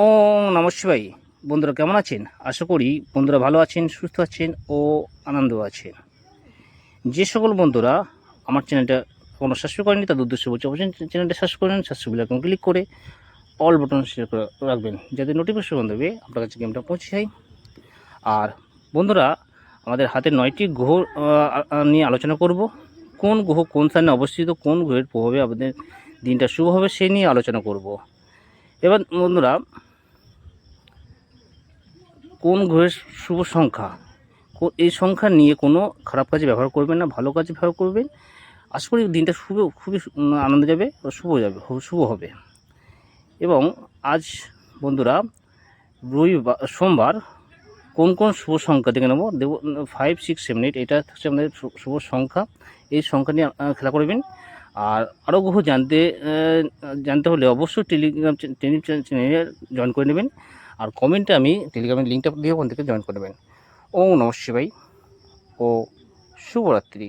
ওম নমঃ শিবায়। বন্ধুরা কেমন আছেন? আশা করি বন্ধুরা ভালো আছেন, সুস্থ আছেন ও আনন্দ আছেন। যে সকল বন্ধুরা আমার চ্যানেলটা কোনো সাবস্ক্রাইব করেনি তাদের উদ্দেশ্যে বলছি, অবশ্যই চ্যানেলটা সাবস্ক্রাইব করেন, সাবস্ক্রাইব আইকন ক্লিক করে অল বাটন সিলেক্ট করে রাখবেন, যাতে নোটিফিকেশন দেবে আপনার কাছে গেমটা পৌঁছে যায়। আর বন্ধুরা, আমাদের হাতে 9টি গ্রহ নিয়ে আলোচনা করব। কোন গ্রহ কোন স্থানে অবস্থিত, কোন গ্রহের প্রভাবে আমাদের দিনটা শুভ হবে সেই নিয়ে আলোচনা করব। এবার বন্ধুরা, কোন গ্রহের শুভ সংখ্যা, এই সংখ্যা নিয়ে কোনো খারাপ কাজে ব্যবহার করবেন না, ভালো কাজে ব্যবহার করবেন। আশা করি দিনটা খুবই আনন্দ যাবে ও শুভ হবে। এবং আজ বন্ধুরা সোমবার, কোন কোন শুভ সংখ্যা দেখে নেবো। 5, 6, 7, 8 এটা হচ্ছে আমাদের শুভ সংখ্যা। এই সংখ্যা নিয়ে খেলা করবেন। আর আরও গ্রহ জানতে হলে অবশ্যই টেলিগ্রাম চ্যানেলে জয়েন করে নেবেন। আর কমেন্টে আমি টেলিগ্রামের লিঙ্কটা দিয়ে ওখান থেকে জয়েন করে নেবেন। ওম নমঃ শিবায় ও শুভরাত্রি।